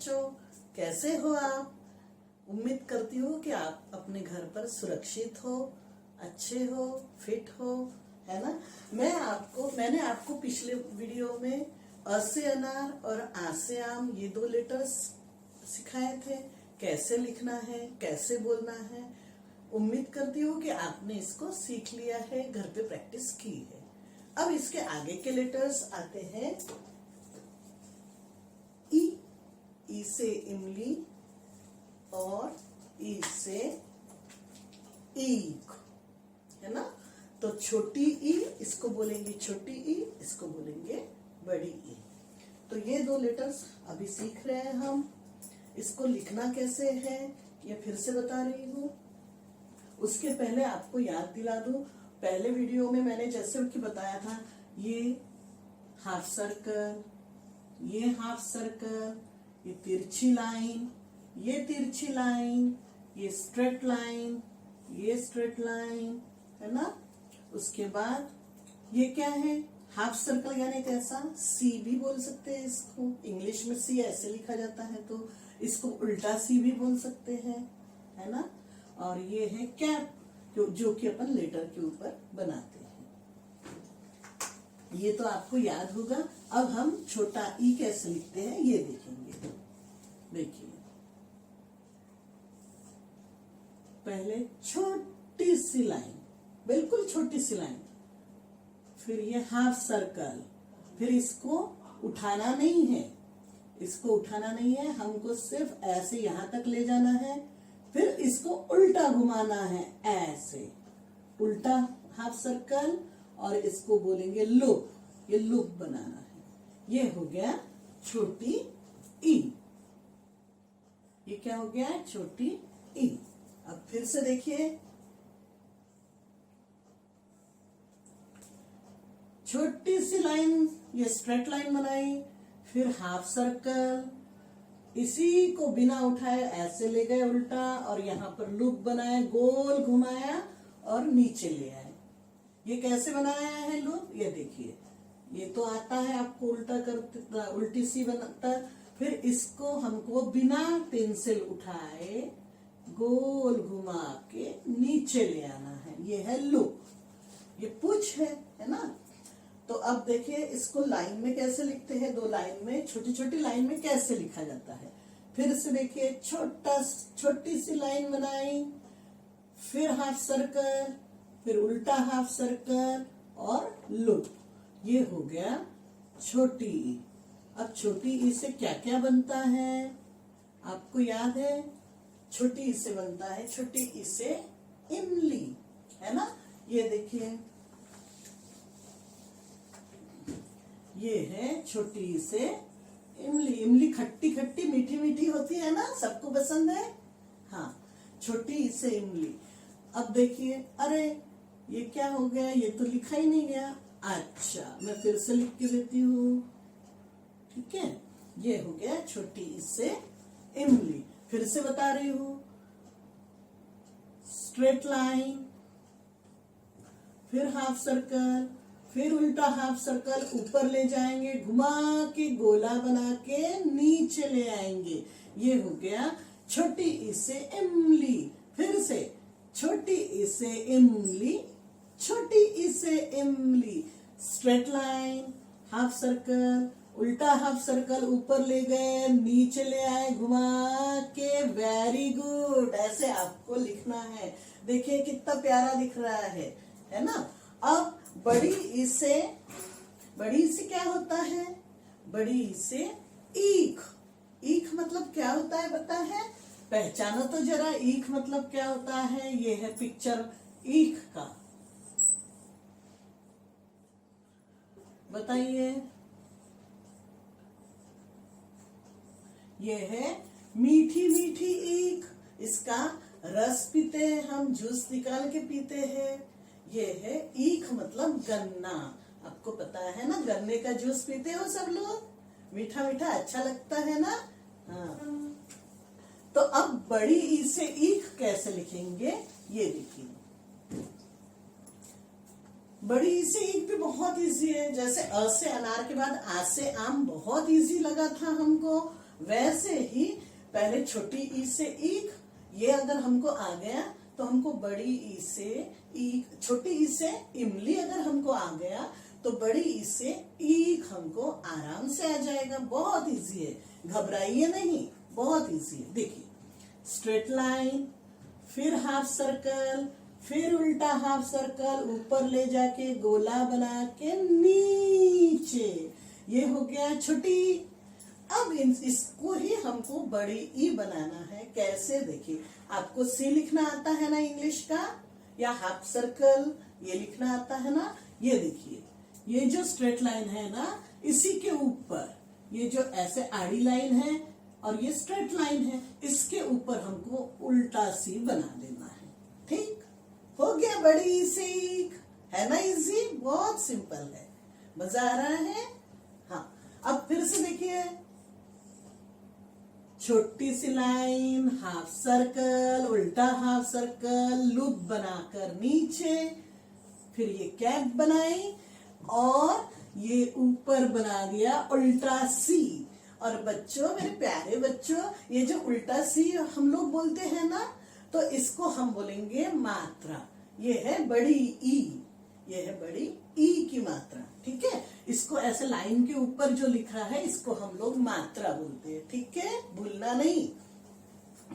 बच्चों, कैसे हो आप? उम्मीद करती हूँ कि आप अपने घर पर सुरक्षित हो, अच्छे हो, फिट हो, है ना। मैंने आपको पिछले वीडियो में अ से अनार और आ से आम ये दो लेटर्स सिखाए थे, कैसे लिखना है, कैसे बोलना है। उम्मीद करती हूँ कि आपने इसको सीख लिया है, घर पे प्रैक्टिस की है। अब इसके आगे के लेटर्स आते हैं ई से इमली और ई से ईख, है ना। तो छोटी ई इसको बोलेंगे छोटी ई, इसको बोलेंगे बड़ी ई। तो ये दो लेटर्स अभी सीख रहे हैं हम। इसको लिखना कैसे है ये फिर से बता रही हूँ। उसके पहले आपको याद दिला दूं, पहले वीडियो में मैंने जैसे कि बताया था, ये हाफ सर्कल, ये हाफ सर्कल, ये तिरछी लाइन, ये तिरछी लाइन, ये स्ट्रेट लाइन, ये स्ट्रेट लाइन, है ना। उसके बाद ये क्या है, हाफ सर्कल यानी कैसा, सी भी बोल सकते हैं इसको। इंग्लिश में सी ऐसे लिखा जाता है, तो इसको उल्टा सी भी बोल सकते हैं, है ना। और ये है कैप, जो कि अपन लेटर के ऊपर बनाते हैं। ये तो आपको याद होगा। अब हम छोटा ई कैसे लिखते हैं ये देखेंगे। देखिए, पहले छोटी सी लाइन, बिल्कुल छोटी सी लाइन, फिर ये हाफ सर्कल, फिर इसको उठाना नहीं है, इसको उठाना नहीं है, हमको सिर्फ ऐसे यहां तक ले जाना है, फिर इसको उल्टा घुमाना है ऐसे, उल्टा हाफ सर्कल, और इसको बोलेंगे लूप, ये लूप बनाना है। ये हो गया छोटी ई। ये क्या हो गया, छोटी ई। अब फिर से देखिए, छोटी सी लाइन, ये स्ट्रेट लाइन बनाई, फिर हाफ सर्कल, इसी को बिना उठाए ऐसे ले गए उल्टा, और यहाँ पर लूप बनाया, गोल घुमाया और नीचे ले आए। ये कैसे बनाया है लूप, ये देखिए, ये तो आता है आपको उल्टा करते, उल्टी सी बनता। फिर इसको हमको बिना पेंसिल उठाए गोल घुमा के नीचे ले आना है, ये है लूप, ये पुश है ना। तो अब देखिए, इसको लाइन में कैसे लिखते हैं, दो लाइन में, छोटी छोटी लाइन में कैसे लिखा जाता है। फिर से देखिए, छोटी सी लाइन बनाई, फिर हाफ सर्कल, फिर उल्टा हाफ सर्कल और लूप। ये हो गया छोटी ई। अब छोटी ई से क्या क्या बनता है आपको याद है। छोटी ई से बनता है, छोटी ई से इमली, है ना। ये देखिए, ये है छोटी ई से इमली। इमली खट्टी खट्टी मीठी मीठी होती है ना, सबको पसंद है। हाँ, छोटी ई से इमली। अब देखिए, अरे ये क्या हो गया, ये तो लिखा ही नहीं गया। अच्छा, मैं फिर से लिख के देती हूँ, ठीक है। ये हो गया छोटी ई से इमली। फिर से बता रही हूँ, स्ट्रेट लाइन, फिर हाफ सर्कल, फिर उल्टा हाफ सर्कल, ऊपर ले जाएंगे, घुमा के गोला बना के नीचे ले आएंगे। ये हो गया छोटी ई से इमली। फिर से छोटी ई से इमली, छोटी ई से इमली, स्ट्रेट लाइन, हाफ सर्कल, उल्टा हाफ सर्कल, ऊपर ले गए, नीचे ले आए, घुमा के। वेरी गुड, ऐसे आपको लिखना है। देखिए कितना प्यारा दिख रहा है ना। अब बड़ी ई से क्या होता है, बड़ी ई से ईख। ईख मतलब क्या होता है पता है, पहचानो तो जरा, ईख मतलब क्या होता है। ये है पिक्चर ईख का, बताइए। ये है मीठी मीठी ईख, इसका रस पीते हैं हम, जूस निकाल के पीते हैं। ये है ईख मतलब गन्ना। आपको पता है ना, गन्ने का जूस पीते हो सब लोग, मीठा मीठा अच्छा लगता है ना। हाँ, तो अब बड़ी ई से ईख कैसे लिखेंगे ये देखिए। बड़ी ई से ईख भी बहुत इजी है। जैसे अ से अनार के बाद आ से आम बहुत इजी लगा था हमको, वैसे ही पहले छोटी ई से ईक, ये अगर हमको आ गया तो हमको बड़ी ई से ईक, छोटी ई से इमली अगर हमको आ गया तो बड़ी ई से ईक हमको आराम से आ जाएगा। बहुत इजी है, घबराइए नहीं, बहुत इजी है। देखिए, स्ट्रेट लाइन, फिर हाफ सर्कल, फिर उल्टा हाफ सर्कल, ऊपर ले जाके गोला बना के नीचे, ये हो गया छोटी। अब इसको ही हमको बड़ी ई बनाना है। कैसे? देखिए, आपको सी लिखना आता है ना इंग्लिश का, या हाफ सर्कल ये लिखना आता है ना। ये देखिए, ये जो स्ट्रेट लाइन है ना, इसी के ऊपर ये जो ऐसे आड़ी लाइन है और ये स्ट्रेट लाइन है, इसके ऊपर हमको उल्टा सी बना देना है। ठीक हो गया, बड़ी से ईक, है ना इजी, बहुत सिंपल है। मजा आ रहा है? हाँ, अब फिर से देखिए, छोटी सी लाइन, हाफ सर्कल, उल्टा हाफ सर्कल, लूप बनाकर नीचे, फिर ये कैप बनाई और ये ऊपर बना दिया उल्टा सी। और बच्चों, मेरे प्यारे बच्चों, ये जो उल्टा सी हम लोग बोलते हैं ना, तो इसको हम बोलेंगे मात्रा। ये है बड़ी ई, ये है बड़ी ई की मात्रा। ठीक है, इसको ऐसे लाइन के ऊपर जो लिखा है इसको हम लोग मात्रा बोलते हैं। ठीक है, भूलना नहीं।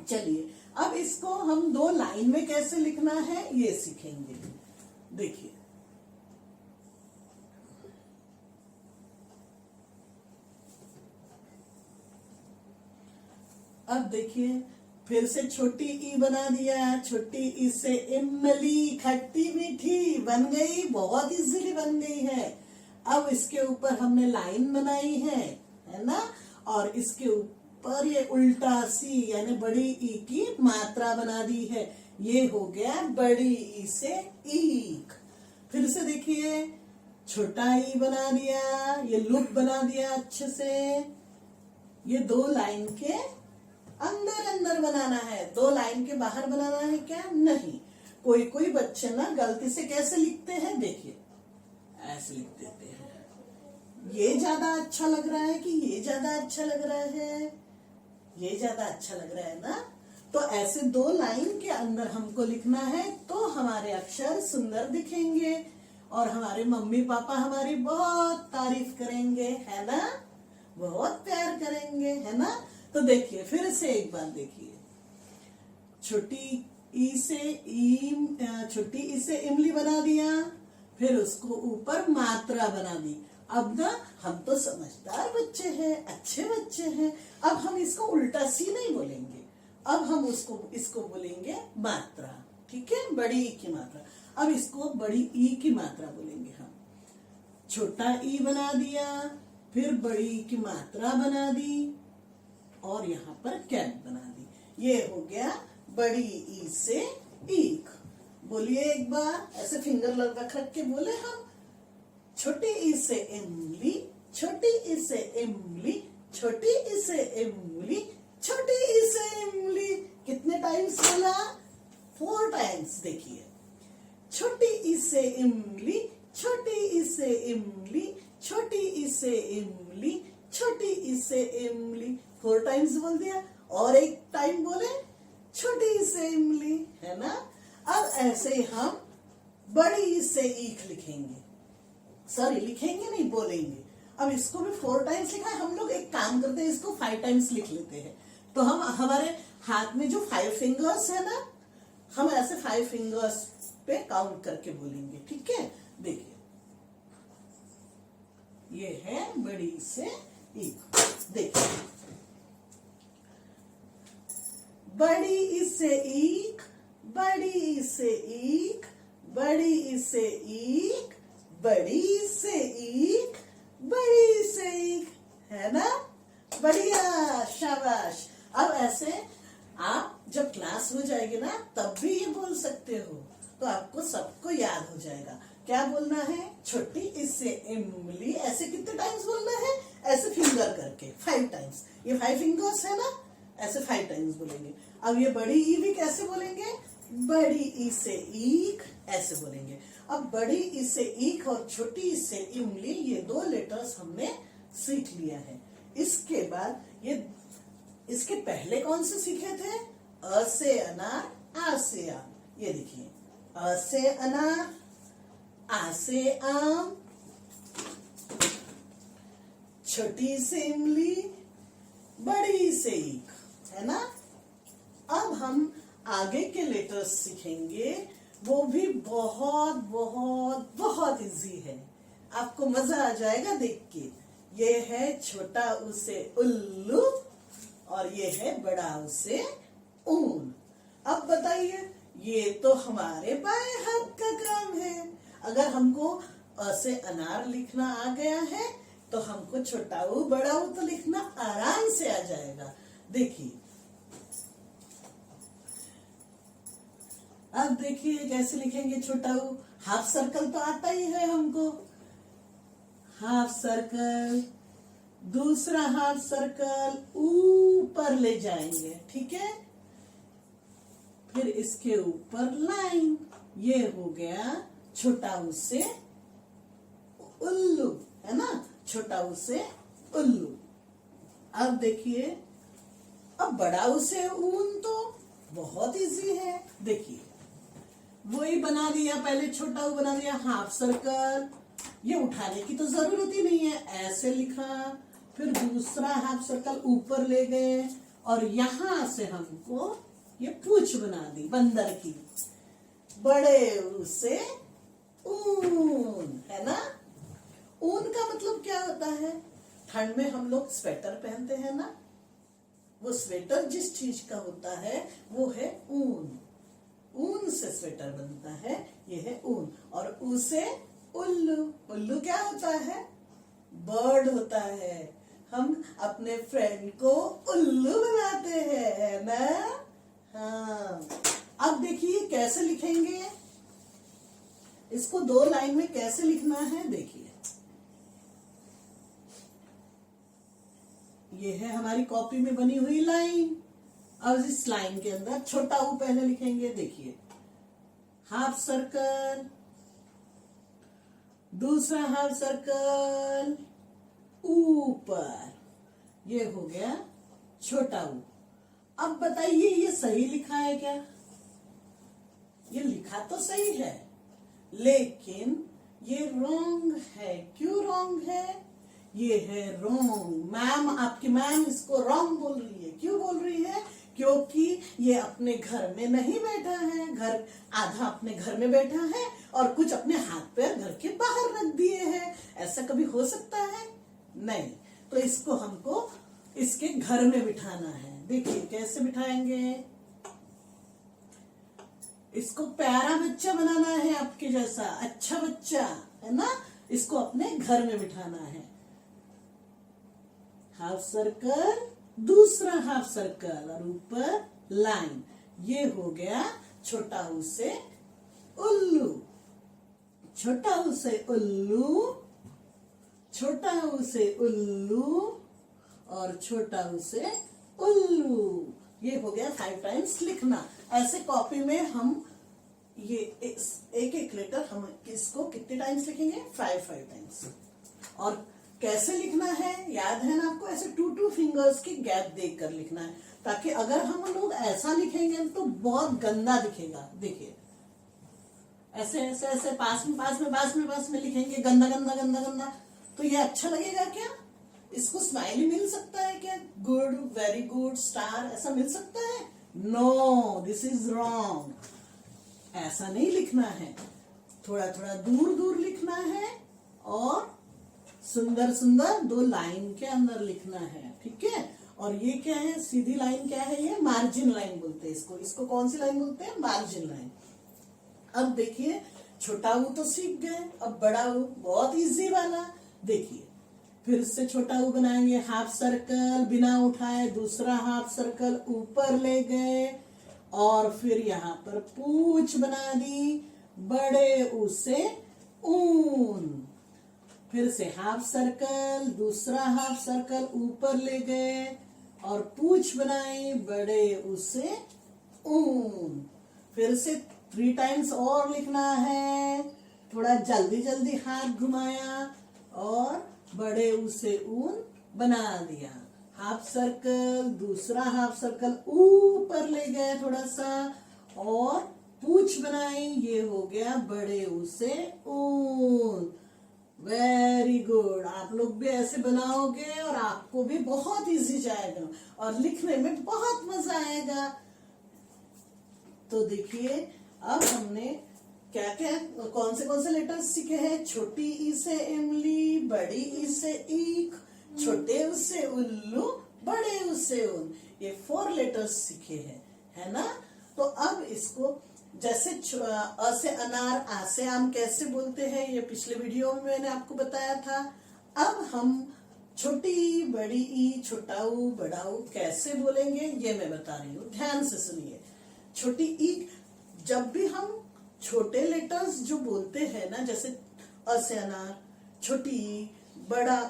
चलिए, अब इसको हम दो लाइन में कैसे लिखना है ये सीखेंगे। देखिए, अब देखिए, फिर से छोटी ई बना दिया, छोटी ई से इमली, खट्टी मीठी बन गई, बहुत इजीली बन गई है। अब इसके ऊपर हमने लाइन बनाई है ना, और इसके ऊपर ये उल्टा सी यानी बड़ी ई की मात्रा बना दी है। ये हो गया बड़ी ई से ईक। फिर से देखिए, छोटा ई बना दिया, ये लूप बना दिया अच्छे से। ये दो लाइन के अंदर अंदर बनाना है, दो लाइन के बाहर बनाना है क्या? नहीं। कोई कोई बच्चे ना गलती से कैसे लिखते हैं, देखिए ऐसे लिख देते हैं। ये ज्यादा अच्छा लग रहा है कि ये ज्यादा अच्छा लग रहा है? ये ज्यादा अच्छा लग रहा है ना। तो ऐसे दो लाइन के अंदर हमको लिखना है तो हमारे अक्षर सुंदर दिखेंगे और हमारे मम्मी पापा हमारी बहुत तारीफ करेंगे, है ना, बहुत प्यार करेंगे, है ना। तो देखिए, फिर से एक बार देखिए, छोटी ई से इमली बना दिया, फिर उसको ऊपर मात्रा बना दी। अब ना हम तो समझदार बच्चे हैं, अच्छे बच्चे हैं। अब हम इसको उल्टा सी नहीं बोलेंगे, अब हम इसको बोलेंगे मात्रा। ठीक है, बड़ी ई की मात्रा। अब इसको बड़ी ई की मात्रा बोलेंगे हम। छोटा ई बना दिया, फिर बड़ी ई की मात्रा बना दी और यहाँ पर कैप बना दी। ये हो गया बड़ी ई से ईक। बोलिए एक बार, ऐसे फिंगर रख के बोले हम। छोटी ई से इमली, छोटी ई से इमली, छोटी ई से इमली, छोटी ई से इमली। कितने टाइम्स बोला? 4 टाइम्स। देखिए, छोटी ई से इमली, छोटी ई से इमली, छोटी ई से इमली, छोटी ई से इमली। 4 टाइम्स बोल दिया। और एक टाइम बोले छोटी ई से इमली, है ना। अब ऐसे हम बड़ी ई से ईख लिखेंगे, सॉरी लिखेंगे नहीं, बोलेंगे। अब इसको भी 4 टाइम्स लिखा है। हम लोग एक काम करते हैं, इसको 5 टाइम्स लिख लेते हैं। तो हम हमारे हाथ में जो 5 फिंगर्स है ना, हम ऐसे 5 फिंगर्स पे काउंट करके बोलेंगे। ठीक है, देखिए, ये है बड़ी से ईक। देखिए, बड़ी से ईक, बड़ी से ईक, बड़ी से ईक, बड़ी से ईक, बड़ी से ईक, है ना। बढ़िया, शाबाश। अब ऐसे आप जब क्लास हो जाएगी ना, तब भी ये बोल सकते हो, तो आपको सबको याद हो जाएगा। क्या बोलना है? छोटी इससे इमली। ऐसे कितने टाइम्स बोलना है? ऐसे फिंगर करके 5 टाइम्स। ये 5 फिंगर्स है ना, ऐसे 5 टाइम्स बोलेंगे। अब ये बड़ी ई भी कैसे बोलेंगे? बड़ी ई से ईक, ऐसे बोलेंगे। अब बड़ी ई से ईक और छोटी ई से इमली, ये 2 लेटर्स हमने सीख लिया है। इसके बाद ये इसके पहले कौन से सीखे थे? अ से अनार, आ से आम। ये देखिए, अ से अनार, आ से आम, छोटी से इमली, बड़ी से ईख, है ना। अब हम आगे के लेटर्स सीखेंगे, वो भी बहुत बहुत बहुत इजी है, आपको मजा आ जाएगा देख के। ये है छोटा ऊ से उल्लू और ये है बड़ा ऊ से ऊन। अब बताइए, ये तो हमारे बाएं हाथ का काम है। अगर हमको अ से अनार लिखना आ गया है तो हमको छोटा ऊ बड़ा ऊ तो लिखना आराम से आ जाएगा। देखिए, अब देखिए कैसे लिखेंगे छोटा ऊ। हाफ सर्कल तो आता ही है हमको, हाफ सर्कल, दूसरा हाफ सर्कल ऊपर ले जाएंगे, ठीक है। फिर इसके ऊपर लाइन, ये हो गया छोटा ऊ से उल्लू, है ना, छोटा ऊ से उल्लू। अब देखिए, अब बड़ा ऊ से ऊन तो बहुत इजी है। देखिए, वही बना दिया, पहले छोटा ऊ बना दिया, हाफ सर्कल, ये उठाने की तो जरूरत ही नहीं है, ऐसे लिखा। फिर दूसरा हाफ सर्कल ऊपर ले गए और यहां से हमको ये पूंछ बना दी बंदर की, बड़े ऊ से ऊन, है ना। ऊन का मतलब क्या होता है? ठंड में हम लोग स्वेटर पहनते हैं ना, वो स्वेटर जिस चीज का होता है वो है ऊन। ऊन से स्वेटर बनता है, ये है ऊन। और ऊ से उल्लू, उल्लू क्या होता है? बर्ड होता है। हम अपने फ्रेंड को उल्लू बनाते हैं, है ना। हाँ, अब देखिए कैसे लिखेंगे इसको, दो लाइन में कैसे लिखना है। देखिए, ये है हमारी कॉपी में बनी हुई लाइन। अब इस लाइन के अंदर छोटा ऊ पहले लिखेंगे। देखिए, हाफ सर्कल, दूसरा हाफ सर्कल ऊपर, ये हो गया छोटा ऊ। अब बताइए, ये सही लिखा है क्या? ये लिखा तो सही है, लेकिन ये रॉन्ग है। क्यों रॉन्ग है? ये है रॉन्ग। मैम, आपकी मैम इसको रॉन्ग बोल रही है। क्यों बोल रही है? क्योंकि ये अपने घर में नहीं बैठा है, घर आधा अपने घर में बैठा है और कुछ अपने हाथ पैर घर के बाहर रख दिए हैं। ऐसा कभी हो सकता है? नहीं। तो इसको हमको इसके घर में बिठाना है। देखिए कैसे बिठाएंगे, इसको प्यारा बच्चा बनाना है, आपके जैसा अच्छा बच्चा, है ना। इसको अपने घर में बिठाना है। हाफ सर्कल, दूसरा हाफ सर्कल और ऊपर लाइन, ये हो गया छोटा ऊ से उल्लू। छोटा ऊ से उल्लू, छोटा ऊ से उल्लू और छोटा ऊ से उल्लू। ये हो गया 5 टाइम्स लिखना। ऐसे कॉपी में हम ये एक एक लेटर हम इसको कितने टाइम्स लिखेंगे? 5 टाइम्स। और कैसे लिखना है याद है ना आपको? ऐसे 2 फिंगर्स की गैप देकर लिखना है, ताकि अगर हम लोग ऐसा लिखेंगे तो बहुत गंदा दिखेगा। देखिए, ऐसे ऐसे ऐसे पास में लिखेंगे, गंदा गंदा गंदा गंदा, तो ये अच्छा लगेगा क्या? इसको स्माइली मिल सकता है क्या? गुड, वेरी गुड, स्टार, ऐसा मिल सकता है? No, this is wrong. ऐसा नहीं लिखना है, थोड़ा थोड़ा दूर दूर लिखना है और सुंदर सुंदर 2 लाइन के अंदर लिखना है, ठीक है। और ये क्या है? सीधी लाइन क्या है? ये मार्जिन लाइन बोलते हैं इसको। इसको कौन सी लाइन बोलते हैं? Margin line. अब देखिए, छोटा ऊ तो सीख गए, अब बड़ा ऊ बहुत इजी वाला। देखिए, फिर से छोटा ऊ बनाएंगे, हाफ सर्कल बिना उठाए, दूसरा हाफ सर्कल ऊपर ले गए और फिर यहाँ पर पूंछ बना दी, बड़े ऊ से ऊन। फिर से हाफ सर्कल, दूसरा हाफ सर्कल ऊपर ले गए और पूंछ बनाई, बड़े ऊ से ऊन। फिर से 3 टाइम्स और लिखना है, थोड़ा जल्दी जल्दी हाथ घुमाया और बड़े ऊ से ऊन बना दिया। हाफ सर्कल, दूसरा हाफ सर्कल ऊपर ले गए थोड़ा सा और पूंछ बनाई, ये हो गया बड़े ऊ से ऊन। वेरी गुड, आप लोग भी ऐसे बनाओगे और आपको भी बहुत इजी जाएगा और लिखने में बहुत मजा आएगा। तो देखिए अब हमने क्या क्या कौन से लेटर्स सीखे हैं। छोटी ई से इमली, बड़ी ई से ईख, छोटे ऊ से उल्लू, बड़े ऊ से ऊन, ये 4 लेटर्स सीखे हैं, है ना। तो अब इसको जैसे अ से अनार, आ से आम कैसे बोलते हैं ये पिछले वीडियो में मैंने आपको बताया था। अब हम छोटी ई, बड़ी ई, छोटा ऊ, बड़ा ऊ कैसे बोलेंगे ये मैं बता रही हूँ, ध्यान से सुनिए। छोटी ई, जब भी हम छोटे लेटर्स जो बोलते हैं ना, जैसे अ से अनार, छोटी ई, बड़ा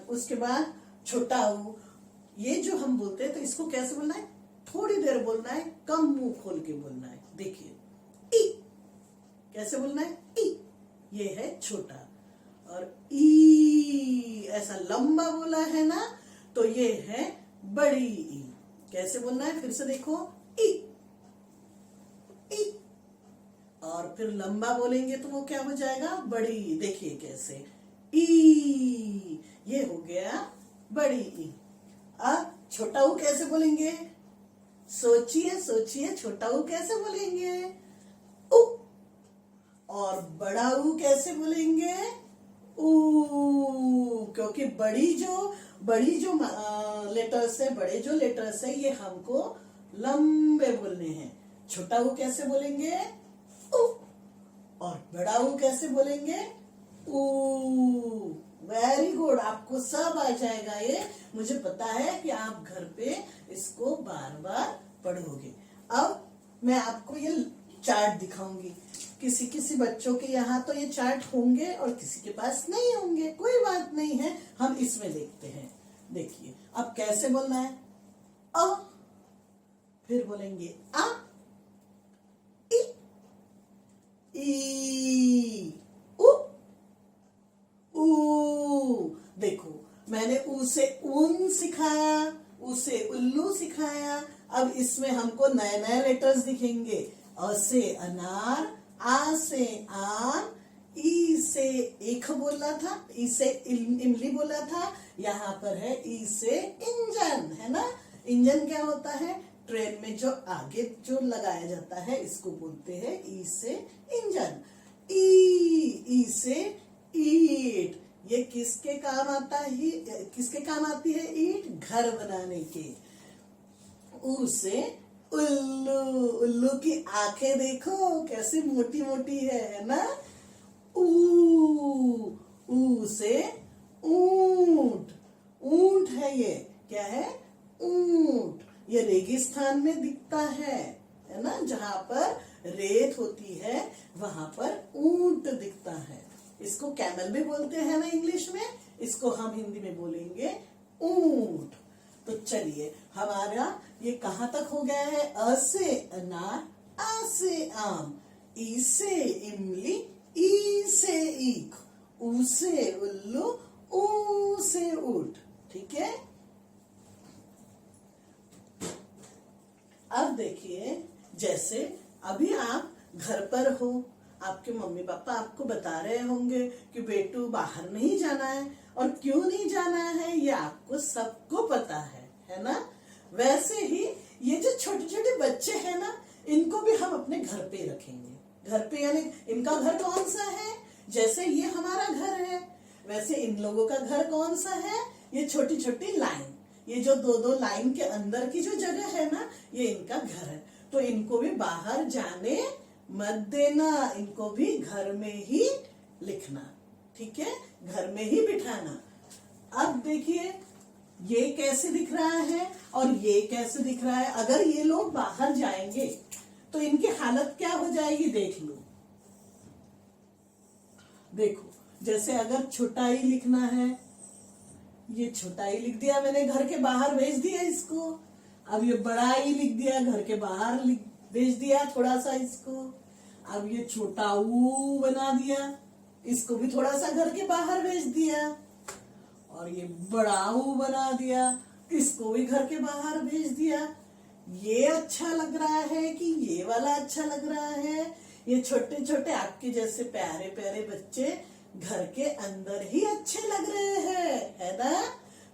उसके बाद छोटा ऊ, ये जो हम बोलते हैं तो इसको कैसे बोलना है, थोड़ी देर बोलना है, कम मुंह खोल के बोलना है। देखिए ई कैसे बोलना है, ई, ये है छोटा। और ई ऐसा लंबा बोला है ना, तो ये है बड़ी ई। कैसे बोलना है, फिर से देखो, ई, ई। और फिर लंबा बोलेंगे तो वो क्या हो जाएगा, बड़ी ई। देखिए कैसे, ई, ये हो गया बड़ी ई। अब छोटा ऊ कैसे बोलेंगे, सोचिए सोचिए, छोटा ऊ कैसे बोलेंगे, उ। और बड़ा ऊ कैसे बोलेंगे, ऊ, क्योंकि बड़ी जो लेटर्स है, बड़े जो लेटर्स है ये हमको लंबे बोलने हैं। छोटा ऊ कैसे बोलेंगे, उ। और बड़ा ऊ कैसे बोलेंगे, ऊ। वेरी गुड, आपको सब आ जाएगा ये, मुझे पता है कि आप घर पे इसको बार बार पढ़ोगे। अब मैं आपको ये चार्ट दिखाऊंगी। किसी किसी बच्चों के यहाँ तो ये चार्ट होंगे और किसी के पास नहीं होंगे, कोई बात नहीं है, हम इसमें देखते हैं। देखिए अब कैसे बोलना है, अ, फिर बोलेंगे आ, इ, ई, उ, ऊ। देखो मैंने ऊ से ऊन सिखाया, ऊ से उल्लू सिखाया। अब इसमें हमको नए नए लेटर्स दिखेंगे। अ से अनार, आ से आम, ई से ईख बोला था, ई से इमली बोला था, यहाँ पर है ई से इंजन, है ना। इंजन क्या होता है, ट्रेन में जो आगे जो लगाया जाता है इसको बोलते हैं ई से इंजन। ई से ईट, ये किसके काम आता है, किसके काम आती है ईट, घर बनाने के। ऊ से उल्लू, उल्लू की आंखें देखो कैसी मोटी मोटी है ना। ऊ से ऊंट, ऊंट है ये, क्या है, ऊंट। ये रेगिस्तान में दिखता है ना, जहां पर रेत होती है वहां पर ऊंट दिखता है। इसको कैमल भी बोलते हैं ना इंग्लिश में, इसको हम हिंदी में बोलेंगे ऊंट। तो चलिए हमारा ये कहाँ तक हो गया है, अ से अनार, आ से आम, ई से इमली, ई से ईख, ऊ से उल्लू, ऊ से ऊंट। ठीक है। अब देखिए जैसे अभी आप घर पर हो, आपके मम्मी पापा आपको बता रहे होंगे कि बेटू बाहर नहीं जाना है, और क्यों नहीं जाना है ये आपको सबको पता है ना। वैसे ही ये जो छोटे छोटे बच्चे हैं ना, इनको भी हम अपने घर पे रखेंगे। घर पे यानी इनका घर कौन सा है, जैसे ये हमारा घर है वैसे इन लोगों का घर कौन सा है, ये छोटी छोटी लाइन, ये जो दो दो लाइन के अंदर की जो जगह है ना, ये इनका घर है। तो इनको भी बाहर जाने मत देना, इनको भी घर में ही लिखना, ठीक है, घर में ही बिठाना। अब देखिए ये कैसे दिख रहा है और ये कैसे दिख रहा है। अगर ये लोग बाहर जाएंगे तो इनकी हालत क्या हो जाएगी, देख लो। देखो जैसे अगर छोटाई लिखना है, ये छोटाई लिख दिया मैंने, घर के बाहर भेज दिया इसको। अब ये बड़ाई लिख दिया, घर के बाहर भेज दिया थोड़ा सा इसको। अब ये छोटा ऊ बना दिया, इसको भी थोड़ा सा घर के बाहर भेज दिया। और ये बड़ा ऊ बना दिया, इसको भी घर के बाहर भेज दिया। ये अच्छा लग रहा है कि ये वाला अच्छा लग रहा है? ये छोटे छोटे आपके जैसे प्यारे प्यारे बच्चे घर के अंदर ही अच्छे लग रहे हैं, है ना?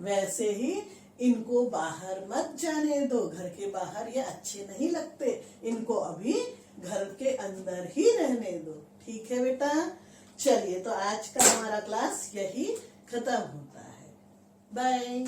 वैसे ही इनको बाहर मत जाने दो, घर के बाहर ये अच्छे नहीं लगते, इनको अभी घर के अंदर ही रहने दो। ठीक है बेटा? चलिए, तो आज का हमारा क्लास यही खत्म होता है। बाय।